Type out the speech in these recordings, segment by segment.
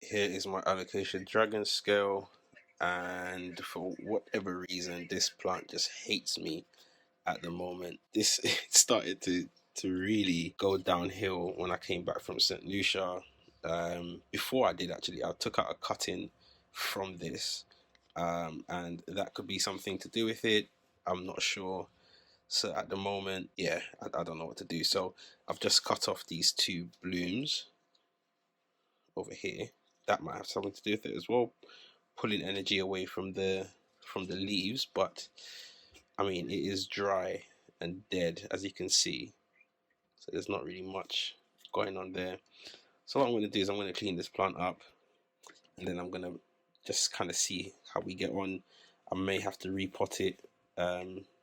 Here is my Alocasia Dragon Scale, and for whatever reason, this plant just hates me at the moment. This it started to really go downhill when I came back from St. Lucia. Before I did actually, I took out a cutting from this, and that could be something to do with it. I'm not sure. So at the moment, yeah, I don't know what to do. So I've just cut off these two blooms over here. That might have something to do with it as well, pulling energy away from the leaves. But I mean, it is dry and dead, as you can see. So there's not really much going on there. So what I'm going to do is I'm going to clean this plant up, and then I'm going to just kind of see how we get on. I may have to repot it.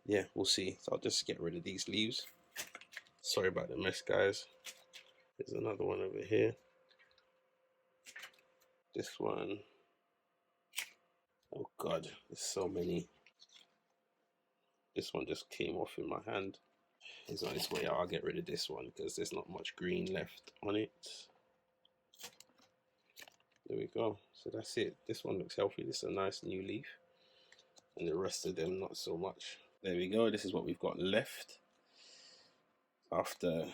Yeah, we'll see. So I'll just get rid of these leaves. Sorry about the mess, guys. There's another one over here. This one. Oh God, there's so many. This one just came off in my hand. It's on its way out. I'll get rid of this one because there's not much green left on it. There we go. So that's it. This one looks healthy. This is a nice new leaf. And the rest of them not so much. There we go. This is what we've got left after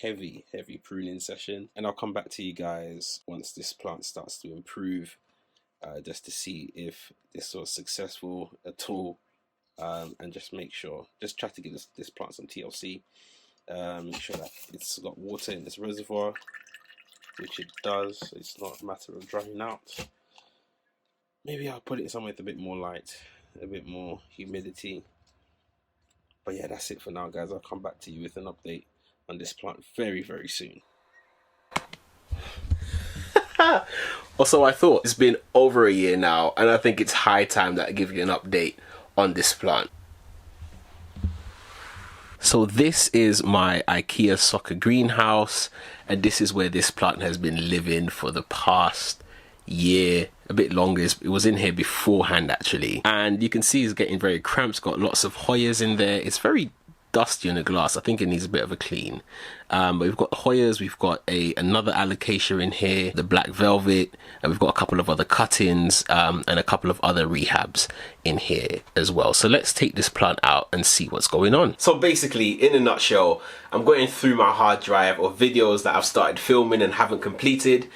heavy pruning session. And I'll come back to you guys once this plant starts to improve, just to see if this was successful at all. And just make sure, just try to give this plant some TLC. Make sure that it's got water in this reservoir, which it does. It's not a matter of drying out. Maybe I'll put it somewhere with a bit more light, a bit more humidity. But yeah, that's it for now, guys. I'll come back to you with an update on this plant very soon. Also, I thought it's been over a year now, and I think it's high time that I give you an update on this plant. So this is my IKEA soccer greenhouse, and this is where this plant has been living for the past year, a bit longer. It was in here beforehand actually, and you can see it's getting very cramped. It's got lots of Hoyas in there. It's very dusty on the glass. I think it needs a bit of a clean. But we've got Hoyas, we've got another Alocasia in here, the black velvet, and we've got a couple of other cut-ins, and a couple of other rehabs in here as well. So let's take this plant out and see what's going on. So basically, in a nutshell, I'm going through my hard drive of videos that I've started filming and haven't completed.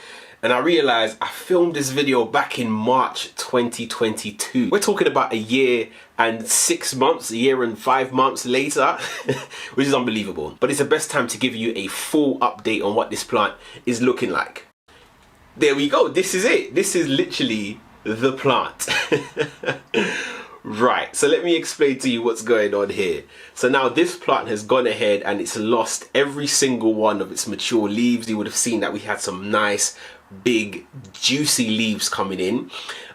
And I realized I filmed this video back in March 2022. We're talking about a year and 6 months, a year and 5 months later, which is unbelievable. But it's the best time to give you a full update on what this plant is looking like. There we go, this is it. This is literally the plant. Right, so let me explain to you what's going on here. So now this plant has gone ahead and it's lost every single one of its mature leaves. You would have seen that we had some nice, big, juicy leaves coming in.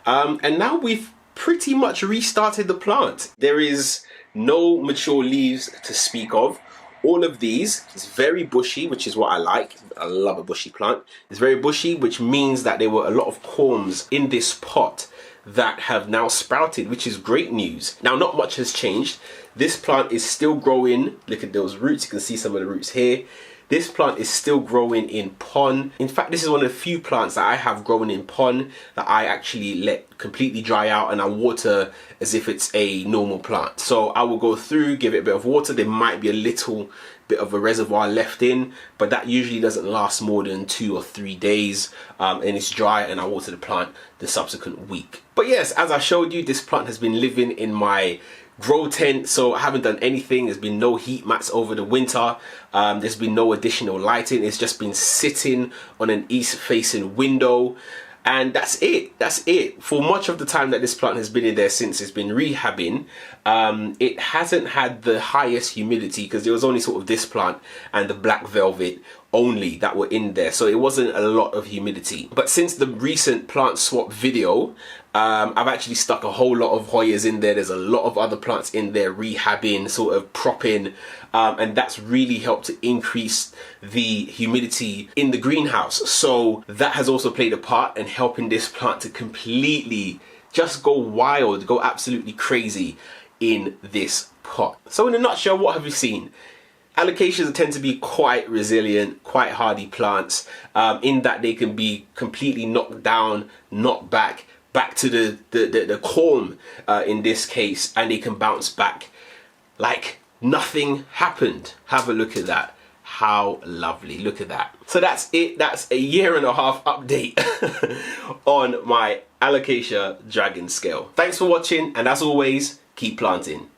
And now we've pretty much restarted the plant. There is no mature leaves to speak of. All of these is very bushy, which is what I like. I love a bushy plant. It's very bushy, which means that there were a lot of corms in this pot that have now sprouted, which is great news. Now, not much has changed. This plant is still growing. Look at those roots. You can see some of the roots here. This plant is still growing in pond. In fact, this is one of the few plants that I have growing in pond that I actually let completely dry out and I water as if it's a normal plant. So I will go through, give it a bit of water. There might be a little bit of a reservoir left in, but that usually doesn't last more than 2 or 3 days, and it's dry, and I water the plant the subsequent week. But yes, as I showed you, this plant has been living in my grow tent, so I haven't done anything. There's been no heat mats over the winter. There's been no additional lighting. It's just been sitting on an east facing window, and that's it. That's it. For much of the time that this plant has been in there since it's been rehabbing, it hasn't had the highest humidity because there was only sort of this plant and the black velvet only that were in there, so it wasn't a lot of humidity. But since the recent plant swap video, I've actually stuck a whole lot of Hoyas in there. There's a lot of other plants in there rehabbing, sort of propping, and that's really helped to increase the humidity in the greenhouse. So that has also played a part in helping this plant to completely just go wild, go absolutely crazy in this pot. So in a nutshell, what have you seen? Alocasias tend to be quite resilient, quite hardy plants, in that they can be completely knocked down, knocked back to the corm in this case, and they can bounce back like nothing happened. Have a look at that. How lovely. Look at that. So that's it. That's a 1.5 year update on my Alocasia Dragon Scale. Thanks for watching, and as always, keep planting.